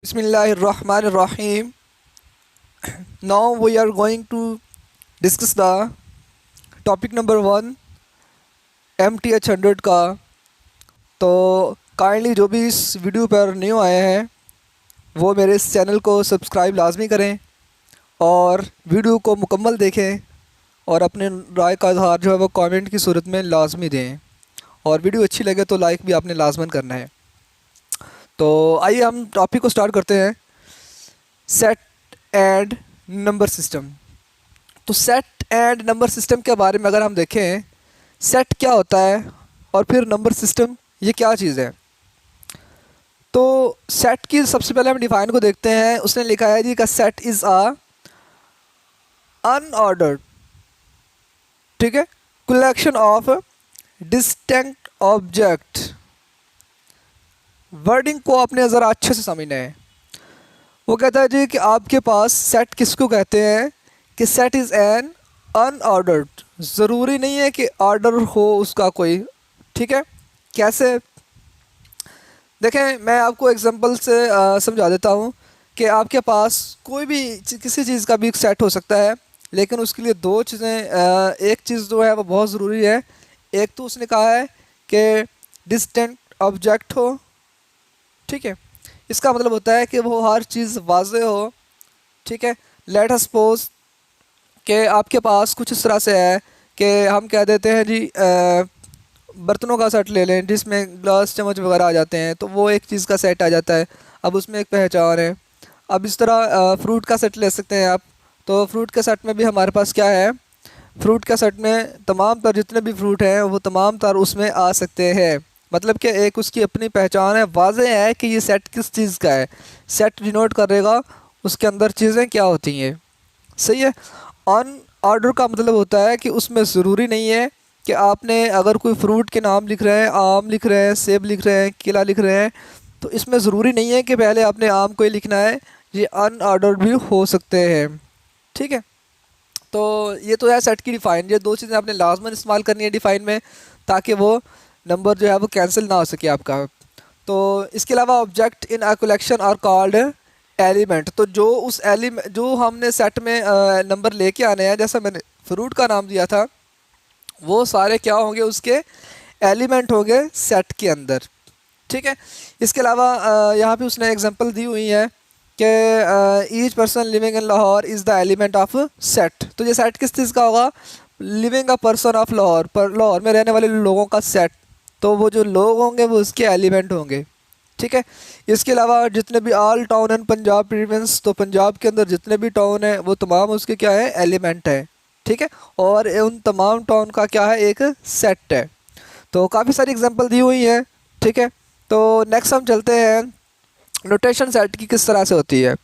Bismillahirrahmanirrahim. Now we are going to discuss the topic number one MTH 100 का। तो kindly जो भी इस वीडियो पर न्यू आए हैं वो मेरे इस चैनल को सब्सक्राइब लाजमी करें और वीडियो को मुकम्मल देखें और अपने राय का इजहार जो है वो कमेंट की सूरत में लाजमी दें और वीडियो अच्छी लगे तो लाइक भी आपने लाजमन करना है। तो आइए हम टॉपिक को स्टार्ट करते हैं। Set and number system. तो सेट एंड नंबर सिस्टम के बारे में अगर हम देखें, सेट क्या होता है और फिर नंबर सिस्टम ये क्या चीज़ है। तो सेट की सबसे पहले हम डिफाइन को देखते हैं। उसने लिखा है जी का सेट इज़ अ अनऑर्डर्ड, ठीक है, collection of distinct object. Wording को आपने ज़रा अच्छे से समझना है। वो कहता है जी कि आपके पास सेट किसको कहते हैं कि सेट इज़ एन अनऑर्डर्ड। ज़रूरी नहीं है कि ऑर्डर हो उसका कोई, ठीक है। कैसे देखें, मैं आपको एग्जांपल से समझा देता हूँ कि आपके पास कोई भी किसी चीज़ का भी एक सेट हो सकता है, लेकिन उसके लिए दो चीज़ें, एक चीज़ जो है वो बहुत ज़रूरी है। एक तो उसने कहा है कि डिस्टिंक्ट ऑब्जेक्ट हो, ठीक है। इसका मतलब होता है कि वो हर चीज़ वाज़े हो, ठीक है। लेट अस सपोज कि आपके पास कुछ इस तरह से है कि हम कह देते हैं जी बर्तनों का सेट ले लें जिसमें ग्लास चम्मच वगैरह आ जाते हैं, तो वो एक चीज़ का सेट आ जाता है। अब उसमें एक पहचान है। अब इस तरह फ्रूट का सेट ले सकते हैं आप। तो फ्रूट के सेट में भी हमारे पास क्या है, फ्रूट के सेट में तमाम तर जितने भी फ्रूट हैं वो तमाम तर उसमें आ सकते हैं। मतलब कि एक उसकी अपनी पहचान है, वाज़े है कि ये सेट किस चीज़ का है। सेट डिनोट करेगा उसके अंदर चीज़ें क्या होती हैं, सही है। ऑन ऑर्डर का मतलब होता है कि उसमें ज़रूरी नहीं है कि आपने अगर कोई फ्रूट के नाम लिख रहे हैं, आम लिख रहे हैं, सेब लिख रहे हैं, केला लिख रहे हैं, तो इसमें ज़रूरी नहीं है कि पहले आपने आम को ही लिखना है। ये अनऑर्डर भी हो सकते हैं, ठीक है। तो ये तो है सेट की डिफ़ाइन। ये दो चीज़ें आपने लाजमन इस्तेमाल करनी है डिफ़ाइन में, ताकि वो नंबर जो है वो कैंसिल ना हो सके आपका। तो इसके अलावा object in a collection are called element. तो जो उस एलिमेंट जो हमने सेट में नंबर लेके आने हैं, जैसा मैंने फ्रूट का नाम दिया था, वो सारे क्या होंगे, उसके एलिमेंट होंगे सेट के अंदर, ठीक है। इसके अलावा यहाँ पे उसने एग्जांपल दी हुई है कि each person living in Lahore is the element of set. तो ये सेट किस चीज़ का होगा, living a person of Lahore, पर लाहौर में रहने वाले लोगों का सेट। तो वो जो लोग होंगे वो उसके एलिमेंट होंगे, ठीक है। इसके अलावा जितने भी all town and Punjab province, तो पंजाब के अंदर जितने भी टाउन हैं वो तमाम उसके क्या है, एलिमेंट है, ठीक है। और उन तमाम टाउन का क्या है, एक सेट है। तो काफ़ी सारी एग्जांपल दी हुई है, ठीक है। तो नेक्स्ट हम चलते हैं नोटेशन सेट की किस तरह से होती है।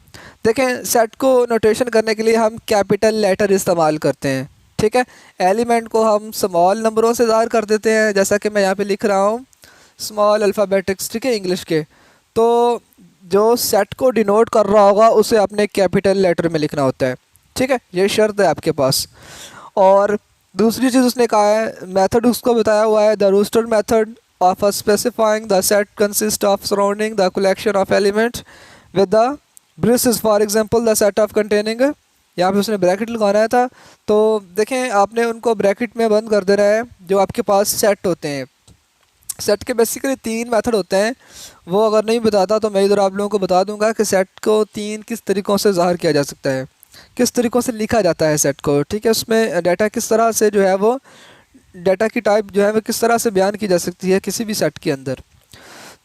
देखें, सेट को नोटेशन करने के लिए हम कैपिटल लेटर इस्तेमाल करते हैं, ठीक है। एलिमेंट को हम स्मॉल नंबरों से ज़ाहिर कर देते हैं, जैसा कि मैं यहाँ पे लिख रहा हूँ स्मॉल अल्फ़ाबेटिक्स, ठीक है, इंग्लिश के। तो जो सेट को डिनोट कर रहा होगा उसे अपने कैपिटल लेटर में लिखना होता है, ठीक है। ये शर्त है आपके पास। और दूसरी चीज़ उसने कहा है, मेथड उसको बताया हुआ है, the roster method of a specifying the set consists of surrounding the collection of elements with the braces, for example the set of containing, यहाँ पे उसने ब्रैकेट लगाना था। तो देखें, आपने उनको ब्रैकेट में बंद कर देना है जो आपके पास सेट होते हैं। सेट के बेसिकली तीन मेथड होते हैं। वो अगर नहीं बताता तो मैं इधर आप लोगों को बता दूंगा कि सेट को तीन किस तरीक़ों से ज़ाहिर किया जा सकता है, किस तरीक़ों से लिखा जाता है सेट को, ठीक है। उसमें डाटा किस तरह से जो है वो डाटा की टाइप जो है वो किस तरह से बयान की जा सकती है किसी भी सेट के अंदर।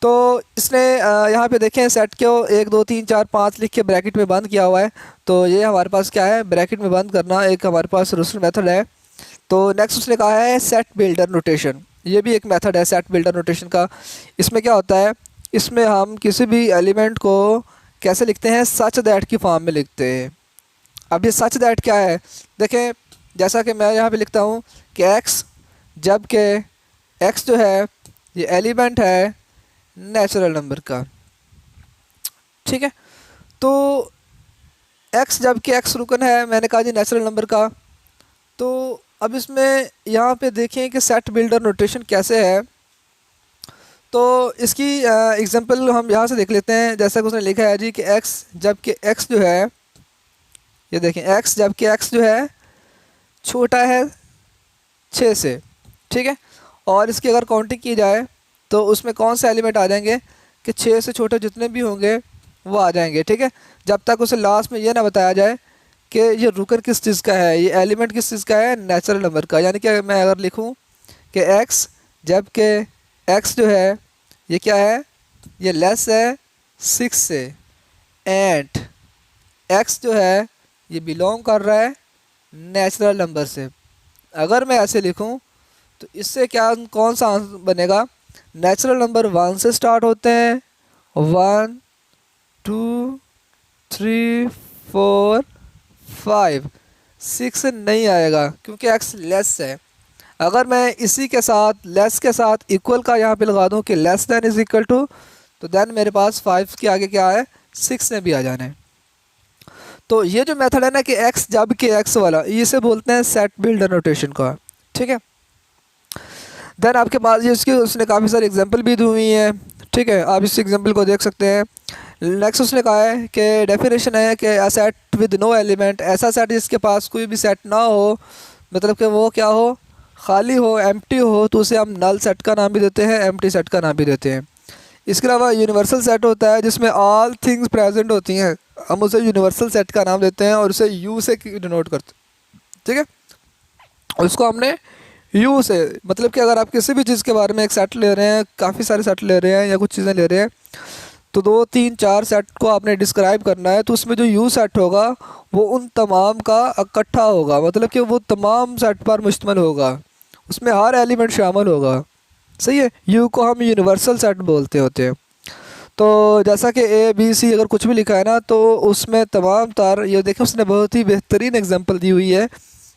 तो इसने यहाँ पे देखें सेट को 1 2 3 4 5 लिख के ब्रैकेट में बंद किया हुआ है। तो ये हमारे पास क्या है, ब्रैकेट में बंद करना एक हमारे पास रूस्टर मेथड है। तो नेक्स्ट उसने कहा है सेट बिल्डर नोटेशन। ये भी एक मेथड है सेट बिल्डर नोटेशन का। इसमें क्या होता है, इसमें हम किसी भी एलिमेंट को कैसे लिखते हैं, सच दैट की फॉर्म में लिखते हैं। अब ये सच दैट क्या है, देखें, जैसा कि मैं यहाँ पे लिखता हूँ कि एक्स, जबकि एक्स जो है ये एलिमेंट है नेचुरल नंबर का, ठीक है। तो एक्स जबकि एक्स रुकन है, मैंने कहा जी नेचुरल नंबर का। तो अब इसमें यहाँ पे देखें कि सेट बिल्डर नोटेशन कैसे है। तो इसकी एग्जांपल हम यहाँ से देख लेते हैं। जैसा कि उसने लिखा है जी कि x जबकि x जो है, ये देखें x जबकि x जो है छोटा है 6 से, ठीक है। और इसकी अगर काउंटिंग की जाए तो उसमें कौन से एलिमेंट आ जाएंगे कि 6 से छोटे जितने भी होंगे वो आ जाएंगे, ठीक है। जब तक उसे लास्ट में ये ना बताया जाए कि ये रुकन किस चीज़ का है, ये एलिमेंट किस चीज़ का है, नेचुरल नंबर का। यानी कि मैं अगर लिखूँ कि x जबकि x जो है ये क्या है, ये लेस है 6 से, एंड x जो है ये बिलोंग कर रहा है नेचुरल नंबर से। अगर मैं ऐसे लिखूं तो इससे क्या कौन सा आंसर बनेगा, नेचुरल नंबर 1 से स्टार्ट होते हैं, 1 2 3 4 5, 6 नहीं आएगा क्योंकि x लेस है। अगर मैं इसी के साथ लेस के साथ इक्वल का यहाँ पे लगा दूँ कि less than is equal to, तो देन मेरे पास 5 के आगे क्या है, 6 ने भी आ जाना है। तो ये जो मेथड है ना कि x जब के x वाला, इसे बोलते हैं सेट बिल्डर नोटेशन का, ठीक है। देन आपके पास ये इसकी उसने काफ़ी सारी एग्जांपल भी दी हुई हैं, ठीक है। आप इस एग्जांपल को देख सकते हैं। नेक्स्ट उसने कहा है कि डेफिनेशन है कि a set with no element, ऐसा सेट जिसके पास कोई भी सेट ना हो, मतलब कि वो क्या हो, खाली हो, एम्प्टी हो, तो उसे हम नल सेट का नाम भी देते हैं, एम्प्टी सेट का नाम भी देते हैं। इसके अलावा यूनिवर्सल सेट होता है जिसमें ऑल थिंग्स प्रेजेंट होती हैं, हम उसे यूनिवर्सल सेट का नाम देते हैं और उसे यू से डिनोट करते हैं, ठीक है। और उसको हमने यू से, मतलब कि अगर आप किसी भी चीज़ के बारे में एक सेट ले रहे हैं, काफ़ी सारे सेट ले रहे हैं या कुछ चीज़ें ले रहे हैं, तो 2 3 4 सेट को आपने डिस्क्राइब करना है, तो उसमें जो यू सेट होगा वो उन तमाम का इकट्ठा होगा, मतलब कि वो तमाम सेट पर मुश्तमिल होगा, उसमें हर एलिमेंट शामिल होगा, सही है। यू को हम यूनिवर्सल सेट बोलते होते हैं। तो जैसा कि ए बी सी अगर कुछ भी लिखा है ना, तो उसमें तमाम तार, ये देखें उसने बहुत ही बेहतरीन एग्जांपल दी हुई है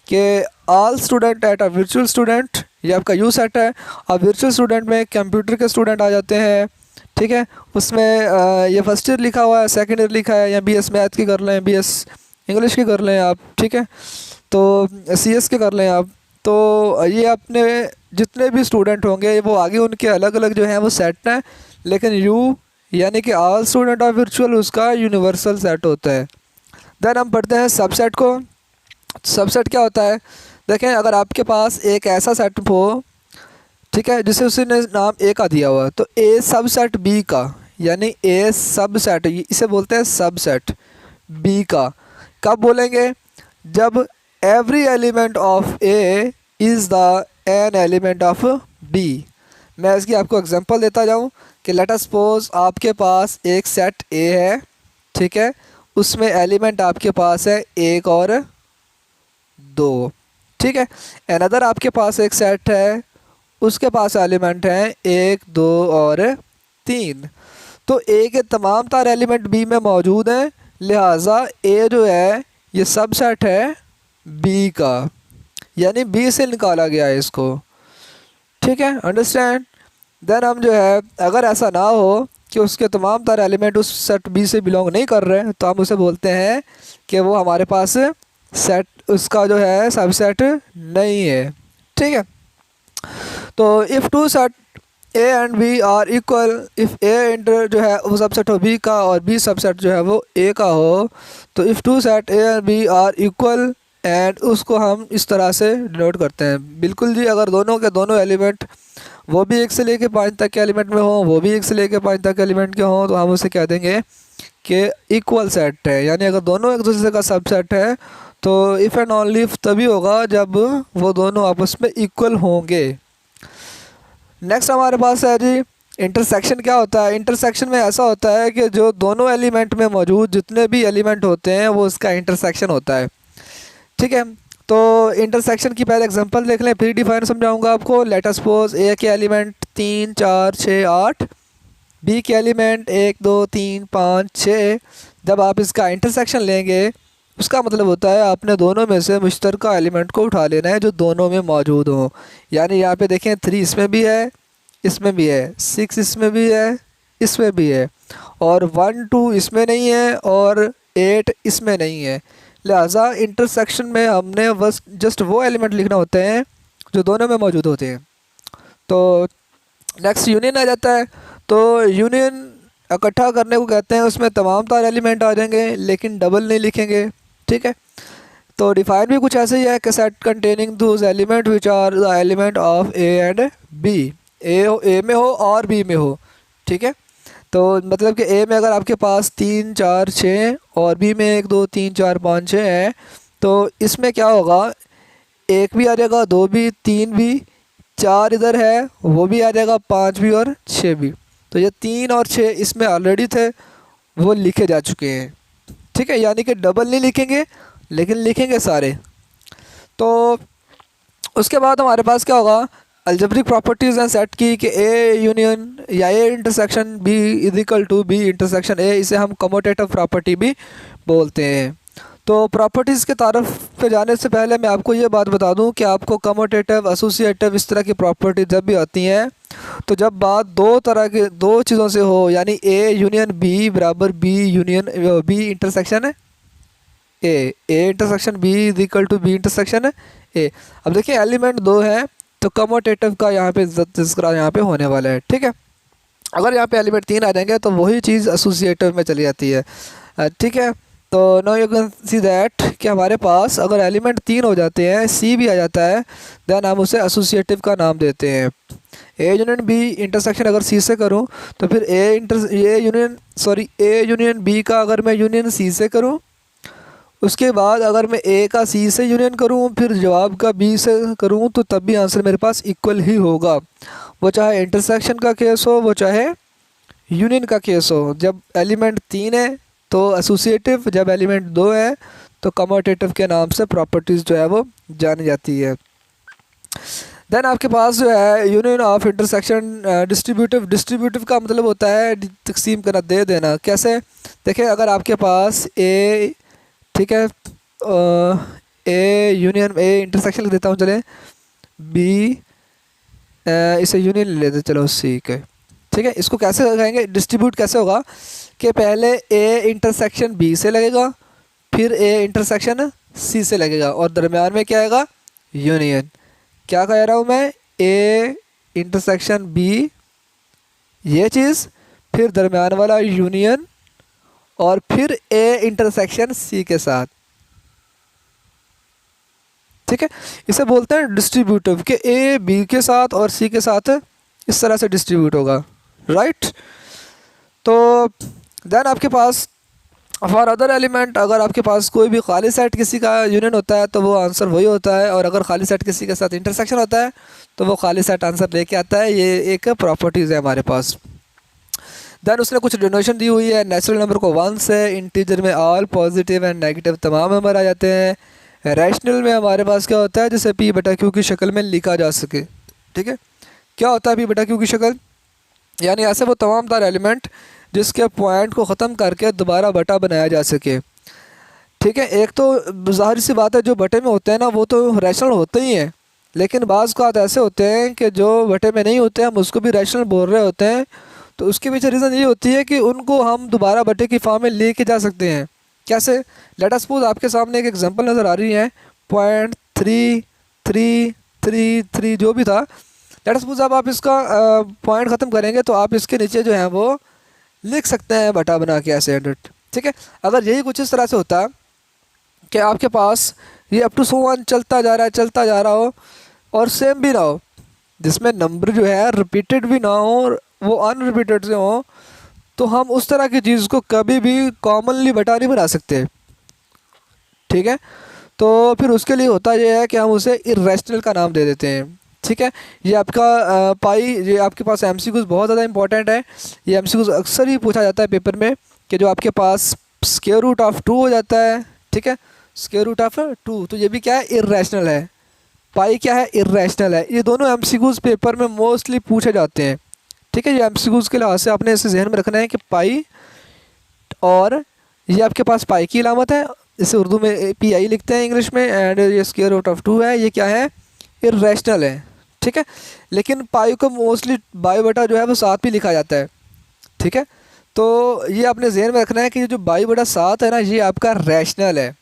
कि all student at a virtual student, ये आपका यू सेट है। अब वर्चुअल स्टूडेंट में कंप्यूटर के स्टूडेंट आ जाते हैं, ठीक है। उसमें ये फर्स्ट ईयर लिखा हुआ है, सेकेंड ईयर लिखा है, या BS मैथ की कर लें, BS इंग्लिश की कर लें आप, ठीक है, तो CS के कर लें आप। तो ये अपने जितने भी स्टूडेंट होंगे वो आगे उनके अलग अलग जो हैं वो सेट हैं, लेकिन यू यानी कि ऑल स्टूडेंट ऑफ वर्चुअल उसका यूनिवर्सल सेट होता है। देन हम पढ़ते हैं सबसेट को। सबसेट क्या होता है, देखें अगर आपके पास एक ऐसा सेट हो, ठीक है, जिसे उसने नाम ए का दिया हुआ, तो ए सबसेट बी का, यानी ए सबसेट, इसे बोलते हैं सबसेट बी का। कब बोलेंगे, जब every element of A is the an element of B. मैं इसकी आपको एग्जांपल देता जाऊँ कि लेट अस सपोज आपके पास एक सेट ए है, ठीक है, उसमें एलिमेंट आपके पास है 1 और 2, ठीक है। अनदर आपके पास एक सेट है, उसके पास एलिमेंट हैं 1 2 और 3। तो ए के तमाम तार एलिमेंट बी में मौजूद हैं, लिहाजा ए जो है ये सबसेट है बी का, यानी बी से निकाला गया है इसको, ठीक है, अंडरस्टैंड। देन हम जो है अगर ऐसा ना हो कि उसके तमाम तार एलिमेंट उस सेट बी से बिलोंग नहीं कर रहे, तो हम उसे बोलते हैं कि वो हमारे पास सेट उसका जो है सबसेट नहीं है, ठीक है। तो if two set A and B are equal, if A inter जो है वो सबसेट हो बी का और बी सबसेट जो है वो ए का हो, तो if two set A and B are equal and उसको हम इस तरह से डिनोट करते हैं। बिल्कुल जी, अगर दोनों के दोनों एलिमेंट वो भी 1 से लेके 5 तक के एलिमेंट में हो, वो भी 1 से लेके 5 तक के एलिमेंट के हों, तो हम उसे कह देंगे कि इक्वल सेट है। यानी अगर दोनों एक दूसरे का सबसेट है तो इफ़ एंड ओनली इफ तभी होगा जब वो दोनों आपस में इक्वल होंगे। नेक्स्ट हमारे पास है जी इंटरसेक्शन। क्या होता है, इंटरसेक्शन में ऐसा होता है कि जो दोनों एलिमेंट में मौजूद जितने भी एलिमेंट होते हैं वो उसका इंटरसेक्शन होता है, ठीक है। तो इंटरसेक्शन की पहले एग्जांपल देख लें, फिर डिफाइन समझाऊंगा आपको। लेट अस सपोज ए के एलिमेंट 3 4 6 8, बी के एलिमेंट 1 2 3 5 6। जब आप इसका इंटरसेक्शन लेंगे उसका मतलब होता है आपने दोनों में से मुश्तरका एलिमेंट को उठा लेना है जो दोनों में मौजूद हो। यानी यहाँ पे देखें 3 इसमें भी है, इसमें भी है, 6 इसमें भी है, इसमें भी है, और 1 2 इसमें नहीं है और 8 इसमें नहीं है। लिहाजा इंटरसेक्शन में हमने बस जस्ट वो एलिमेंट लिखना होते हैं जो दोनों में मौजूद होते हैं। तो नेक्स्ट यूनियन आ जाता है। तो यूनियन इकट्ठा करने को कहते हैं, उसमें तमाम तार एलिमेंट आ जाएंगे लेकिन डबल नहीं लिखेंगे, ठीक है। तो डिफाइन भी कुछ ऐसे ही है कि set containing those element which are the element of A and B, A में हो और बी में हो, ठीक है। तो मतलब कि ए में अगर आपके पास 3 4 6 और बी में 1 2 3 4 5 6 है, तो इसमें क्या होगा, एक भी आ जाएगा, दो भी, तीन भी, चार इधर है वो भी आ जाएगा, पाँच भी और छः भी। तो ये 3 और 6 इसमें ऑलरेडी थे, वो लिखे जा चुके हैं, ठीक है। यानी कि डबल नहीं लिखेंगे लेकिन लिखेंगे सारे। तो उसके बाद हमारे पास क्या होगा, अलजेब्रिक प्रॉपर्टीज़ हैं सेट की कि ए यूनियन या A intersection B is equal to B intersection A, इसे हम कमोटेटिव प्रॉपर्टी भी बोलते हैं। तो प्रॉपर्टीज़ के तारफ़ पे जाने से पहले मैं आपको ये बात बता दूं कि आपको कमोटेटिव, एसोसिएटिव, इस तरह की प्रॉपर्टी जब भी आती हैं, तो जब बात दो तरह के दो चीज़ों से हो, यानी ए यूनियन बी बराबर बी यूनियन बी इंटरसेक्शन है A intersection B is equal to B intersection A. अब देखिए एलिमेंट दो है, तो कमोटेटिव का यहाँ पे तज़किरा यहाँ पे होने वाला है, ठीक है। अगर यहाँ पे एलिमेंट 3 आ जाएंगे तो वही चीज़ एसोसिएटिव में चली जाती है, ठीक है। तो now you can see that कि हमारे पास अगर एलिमेंट 3 हो जाते हैं, सी भी आ जाता है, देन हम उसे एसोसिएटिव का नाम देते हैं। ए यूनियन बी इंटरसेक्शन अगर सी से करूँ तो फिर ए यूनियन बी का अगर मैं यूनियन सी से करूँ, उसके बाद अगर मैं ए का सी से यूनियन करूँ, फिर जवाब का बी से करूँ, तो तब भी आंसर मेरे पास इक्वल ही होगा, वो चाहे इंटरसेक्शन का केस हो, वो चाहे यूनियन का केस हो। जब एलिमेंट 3 है तो एसोसिएटिव, जब एलिमेंट 2 है तो कमोटेटिव के नाम से प्रॉपर्टीज़ जो है वो जानी जाती है। देन आपके पास जो है यूनियन ऑफ इंटरसेक्शन डिस्ट्रीब्यूटिव का मतलब होता है तकसीम करना, दे देना। कैसे, देखिए अगर आपके पास ए, ठीक है, ए यूनियन ए इंटरसेक्शन लिख देता हूँ, चले बी, इसे यूनियन ले लेते चलो सी के, ठीक है। इसको कैसे लगाएंगे, डिस्ट्रीब्यूट कैसे होगा कि पहले ए इंटरसेक्शन बी से लगेगा, फिर ए इंटरसेक्शन सी से लगेगा, और दरमियान में क्या आएगा, यूनियन। क्या कह रहा हूँ मैं, ए इंटरसेक्शन बी ये चीज़, फिर दरमियान वाला यूनियन, और फिर ए इंटरसेक्शन सी के साथ, ठीक है। इसे बोलते हैं डिस्ट्रीब्यूटिव कि ए बी के साथ और सी के साथ इस तरह से डिस्ट्रीब्यूट होगा, राइट। तो देन आपके पास फॉर अदर एलिमेंट, अगर आपके पास कोई भी खाली सेट किसी का यूनियन होता है तो वो आंसर वही होता है, और अगर खाली सेट किसी के साथ इंटरसेक्शन होता है तो वो खाली सेट आंसर लेके आता है। ये एक प्रॉपर्टीज़ है हमारे पास। देन उसने कुछ डिनोशन दी हुई है, नेचुरल नंबर को 1 से, इंटीजर में ऑल पॉजिटिव एंड नेगेटिव तमाम नंबर आ जाते हैं। रैशनल में हमारे पास क्या होता है, जिसे पी बटा क्यू की शक्ल में लिखा जा सके, ठीक है। क्या होता है पी बटा क्यू की शक्ल, यानी ऐसे वो तमाम तार एलिमेंट जिसके पॉइंट को ख़त्म करके दोबारा बटा बनाया जा सके, ठीक है। एक तो ज़ाहिर सी बात है जो बटे में होते हैं ना वो तो रैशनल होते ही हैं, लेकिन बाज़ का ऐसे होते हैं कि जो बटे में नहीं होते हम उसको भी रैशनल बोल रहे होते हैं। तो उसके पीछे रीज़न ये होती है कि उनको हम दोबारा बटे की फॉर्म में लेके जा सकते हैं। कैसे, लेट अस सपोज आपके सामने एक एग्जांपल नज़र आ रही है, 0.3333 जो भी था, लेट अस सपोज अब आप इसका पॉइंट ख़त्म करेंगे तो आप इसके नीचे जो है वो लिख सकते हैं बटा बना के ऐसे 100, ठीक है। अगर यही कुछ इस तरह से होता कि आपके पास ये अप टू 1 चलता जा रहा हो और सेम भी ना हो, जिसमें नंबर जो है रिपीटेड भी ना हो और वो अनरिपीटेड से हो, तो हम उस तरह की चीज़ को कभी भी कॉमनली बटा नहीं बना सकते, ठीक है। तो फिर उसके लिए होता ये है कि हम उसे इर्रेशनल का नाम दे देते हैं, ठीक है। ये आपका पाई, ये आपके पास एमसीक्यूज़ बहुत ज़्यादा इंपॉर्टेंट है। ये एमसीक्यूज़ अक्सर ही पूछा जाता है पेपर में कि जो आपके पास स्क्वायर रूट ऑफ 2 हो जाता है, ठीक है, स्क्वायर रूट ऑफ 2, तो ये भी क्या है, इर्रेशनल है। पाई क्या है, इर्रेशनल है। ये दोनों एमसीक्यूज़ पेपर में मोस्टली पूछे जाते हैं, ठीक है। ये एमसीक्यूज़ के लिहाज से आपने इसे जहन में रखना है कि पाई, और ये आपके पास पाई की अलामत है, इसे उर्दू में पी आई लिखते हैं इंग्लिश में, एंड ये स्क्वायर रूट ऑफ 2 है, ये क्या है, इर्रेशनल है, ठीक है। लेकिन पाई को मोस्टली बाई बटा जो है वो 7 भी लिखा जाता है, ठीक है। तो ये आपने जहन में रखना है कि ये जो बाई बटा 7 है ना, ये आपका रैशनल है।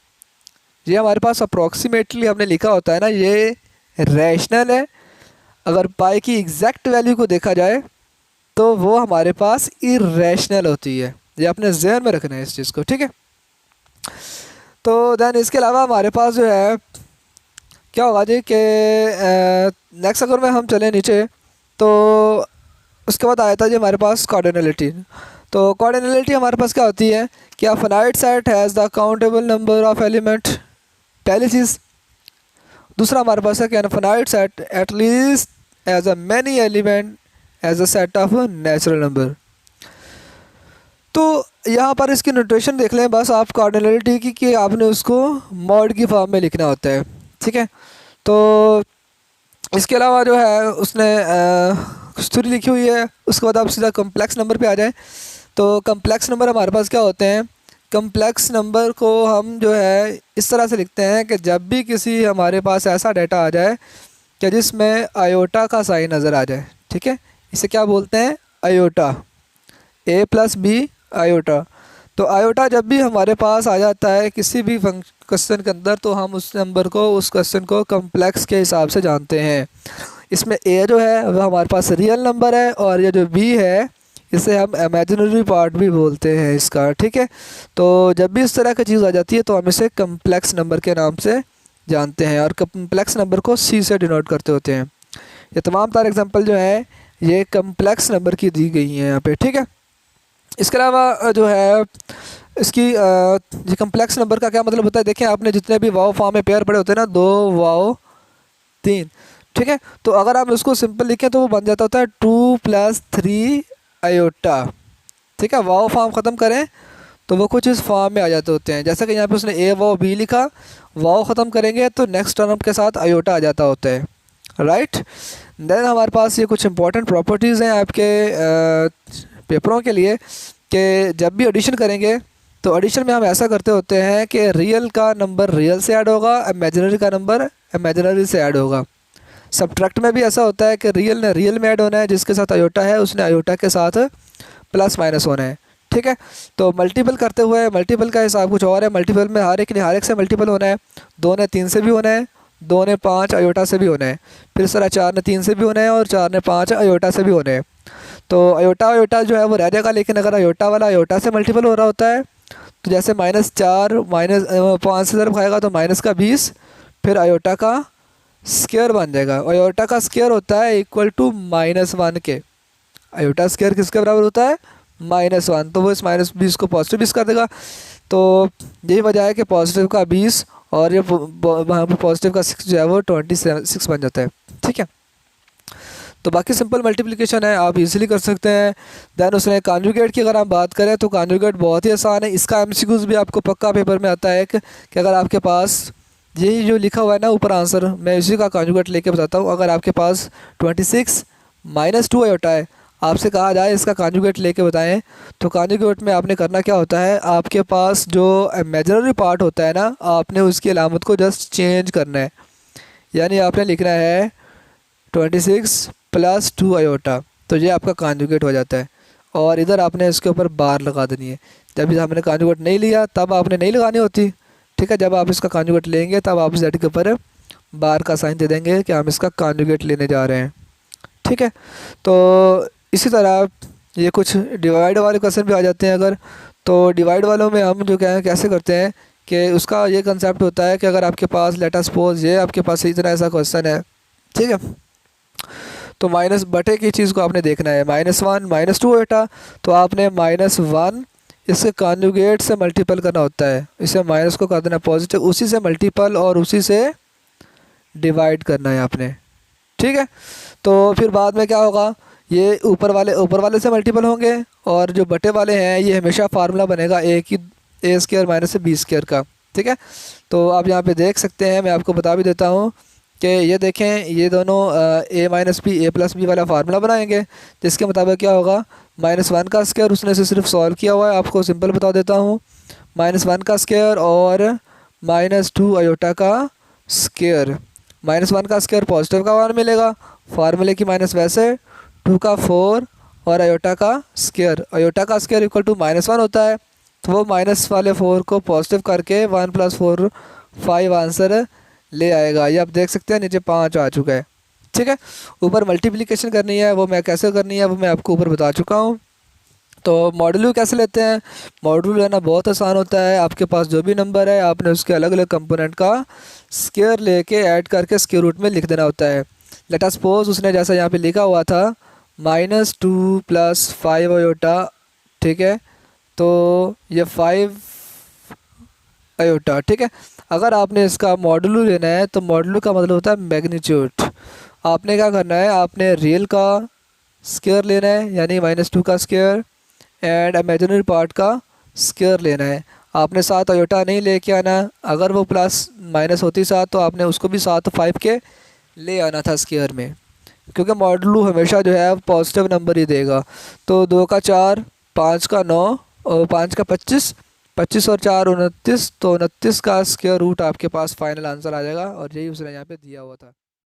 ये हमारे पास अप्रॉक्सीमेटली हमने लिखा होता है ना, ये रैशनल है। अगर पाई की एग्जैक्ट वैल्यू को देखा जाए तो वो हमारे पास इरेशनल होती है। ये अपने जहन में रखना है इस चीज़ को, ठीक है। तो देन इसके अलावा हमारे पास जो है क्या होगा जी कि नेक्स्ट अगर में हम चलें नीचे तो उसके बाद आया था जी हमारे पास कार्डिनलिटी। तो कार्डिनलिटी हमारे पास क्या होती है कि a finite set has the countable number of element, पहली चीज़। दूसरा हमारे पास है कि infinite set at least as a many element as a set of natural number. तो यहाँ पर इसकी नोटेशन देख लें बस आप कार्डिनलिटी की कि आपने उसको मॉड की फॉर्म में लिखना होता है, ठीक है। तो इसके अलावा जो है उसने कुछ थ्योरी लिखी हुई है। उसके बाद आप सीधा कम्प्लेक्स नंबर पे आ जाएं। तो कम्प्लेक्स नंबर हमारे पास क्या होते हैं, कम्प्लेक्स नंबर को हम जो है इस तरह से लिखते हैं कि जब भी किसी हमारे पास ऐसा डाटा आ जाए कि जिसमें आयोटा का साइन नज़र आ जाए, ठीक है, इसे क्या बोलते हैं, आयोटा, ए प्लस बी आयोटा। तो आयोटा जब भी हमारे पास आ जाता है किसी भी क्वेश्चन के अंदर तो हम उस नंबर को, उस क्वेश्चन को कम्प्लेक्स के हिसाब से जानते हैं। इसमें ए जो है वह हमारे पास रियल नंबर है और ये जो बी है इसे हम इमेजिनरी पार्ट भी बोलते हैं इसका, ठीक है। तो जब भी इस तरह की चीज़ आ जाती है तो हम इसे कम्प्लेक्स नंबर के नाम से जानते हैं और कम्प्लेक्स नंबर को सी से डिनोट करते होते हैं। ये तमाम तार एग्जांपल जो है ये कम्प्लेक्स नंबर की दी गई हैं यहाँ पे, ठीक है। इसके अलावा जो है इसकी ये कम्प्लेक्स नंबर का क्या मतलब होता है, देखें आपने जितने भी वाव फॉर्म में पेयर पड़े होते हैं ना, 2 वाव 3, ठीक है। तो अगर आप इसको सिंपल लिखें तो वो बन जाता होता है 2 + 3 आयोटा, ठीक है। वाव फॉर्म ख़त्म करें तो वो कुछ इस फॉर्म में आ जाते होते हैं। जैसे कि यहाँ पे उसने ए वाव बी लिखा, वाव ख़त्म करेंगे तो नेक्स्ट टर्म के साथ आयोटा आ जाता होता है, राइट। देन हमारे पास ये कुछ इंपॉर्टेंट प्रॉपर्टीज़ हैं आपके पेपरों के लिए कि जब भी एडिशन करेंगे तो एडिशन में हम ऐसा करते होते हैं कि रियल का नंबर रियल से ऐड होगा, इमेजिनरी का नंबर इमेजिनरी से ऐड होगा। सब्ट्रैक्ट में भी ऐसा होता है कि रियल ने रियल में ऐड होना है, जिसके साथ आयोटा है उसने आयोटा के साथ प्लस माइनस होना है, ठीक है। तो मल्टीपल करते हुए मल्टीपल का हिसाब कुछ और है, मल्टीपल में हर एक ने हर एक से मल्टीपल होना है, 2 ने 3 से भी होना है, 2 ने 5 आयोटा से भी होना है, फिर इस तरह 4 ने 3 से भी होना है और 4 ने 5 आयोटा से भी होना है। तो आयोटा जो है वो रह जाएगा, लेकिन अगर आयोटा वाला आयोटा से मल्टीपल हो रहा होता है तो जैसे -4 -5 से ज़रब खाएगा तो माइनस का 20, फिर आयोटा का स्क्वायर बन जाएगा। आयोटा का स्क्वायर होता है इक्वल टू -1 के। आयोटा स्क्वायर किसके बराबर होता है, -1। तो वो इस -20 को पॉजिटिव 20 कर देगा। तो यही वजह है कि पॉजिटिव का 20 और ये वहाँ पर पॉजिटिव का 6 जो है वो 26 बन जाता है, ठीक है। तो बाकी सिंपल मल्टीप्लिकेशन है, आप इजीली कर सकते हैं। दैन उसने कॉन्जुगेट की अगर हम बात करें तो कॉन्जुगेट बहुत ही आसान है। इसका एमसीक्यूज़ भी आपको पक्का पेपर में आता है कि अगर आपके पास यही जो लिखा हुआ है ना ऊपर आंसर, मैं इसी का कॉन्जुगेट लेके बताता हूँ। अगर आपके पास 26 - 2 आयोटा है, आपसे कहा जाए इसका कॉन्जुगेट लेके बताएं, तो कॉन्जुगेट में आपने करना क्या होता है, आपके पास जो इमेजिनरी पार्ट होता है ना, आपने उसकी अलामत को जस्ट चेंज करना है। यानी आपने लिखना है 26 + 2 आयोटा, तो ये आपका कॉन्जुगेट हो जाता है। और इधर आपने इसके ऊपर बार लगा देनी है। जब हमने कॉन्जुगेट नहीं लिया तब आपने नहीं लगानी होती, ठीक है। जब आप इसका कॉन्जुगेट लेंगे तब आप जेड के ऊपर बार का साइन दे देंगे कि हम इसका कॉन्जुगेट लेने जा रहे हैं, ठीक है। तो इसी तरह ये कुछ डिवाइड वाले क्वेश्चन भी आ जाते हैं अगर, तो डिवाइड वालों में हम जो क्या कैसे करते हैं कि उसका ये कंसेप्ट होता है कि अगर आपके पास लेट अस सपोज ये आपके पास इस तरह ऐसा क्वेश्चन है, ठीक है। तो माइनस बटे की चीज़ को आपने देखना है, -1 -2 आयोटा, तो आपने -1 इसके कॉन्जुगेट से मल्टीपल करना होता है, इसे माइनस को कर देना पॉजिटिव, उसी से मल्टीपल और उसी से डिवाइड करना है आपने, ठीक है। तो फिर बाद में क्या होगा, ये ऊपर वाले से मल्टीपल होंगे और जो बटे वाले हैं ये हमेशा फार्मूला बनेगा a² - b² का, ठीक है। तो आप यहाँ पे देख सकते हैं, मैं आपको बता भी देता हूँ कि ये देखें ये दोनों a - b a + b वाला फार्मूला बनाएंगे, जिसके मुताबिक क्या होगा, -1 का स्क्वायर उसने से सिर्फ सॉल्व किया हुआ है, आपको सिंपल बता देता हूँ, -1 का स्क्वायर और -2 आयोटा का स्क्वायर। -1 का स्क्वायर पॉजिटिव का 1 मिलेगा, फार्मूले की माइनस वैसे 2 का 4 और आयोटा का स्क्वायर। आयोटा का स्क्वायर इक्वल टू -1 होता है, तो वो माइनस वाले 4 को पॉजिटिव करके 1 + 4 5 आंसर ले आएगा। ये आप देख सकते हैं नीचे 5 आ चुका है, ठीक है। ऊपर मल्टीप्लिकेशन करनी है, वो मैं कैसे करनी है वो मैं आपको ऊपर बता चुका हूँ। तो मॉडुलो कैसे लेते हैं? मॉडुलो लेना बहुत आसान होता है। आपके पास जो भी नंबर है आपने उसके अलग अलग कंपोनेंट का स्क्वायर लेके ऐड करके स्क्वायर रूट में लिख देना होता है। लेट अस सपोज उसने जैसा यहाँ पे लिखा हुआ था -2 + 5 अयोटा, ठीक है, तो ये 5 अयोटा, ठीक है। अगर आपने इसका मॉडुलो लेना है तो मॉडुलो का मतलब होता है मैग्नीट्यूड। आपने क्या करना है, आपने रियल का स्क्वायर लेना है यानी -2 का स्क्वायर एंड इमेजिनरी पार्ट का स्क्वायर लेना है। आपने 7 अयोटा नहीं लेके आना, अगर वो प्लस माइनस होती 7 तो आपने उसको भी 7 5 के ले आना था स्क्वायर में, क्योंकि मॉडुलो हमेशा जो है पॉजिटिव नंबर ही देगा। तो 2 का 4, 5 का 9 और 5 का 25, 25 और 4 29, तो 29 का स्क्वायर रूट आपके पास फाइनल आंसर आ जाएगा और यही उसने यहाँ पे दिया हुआ था।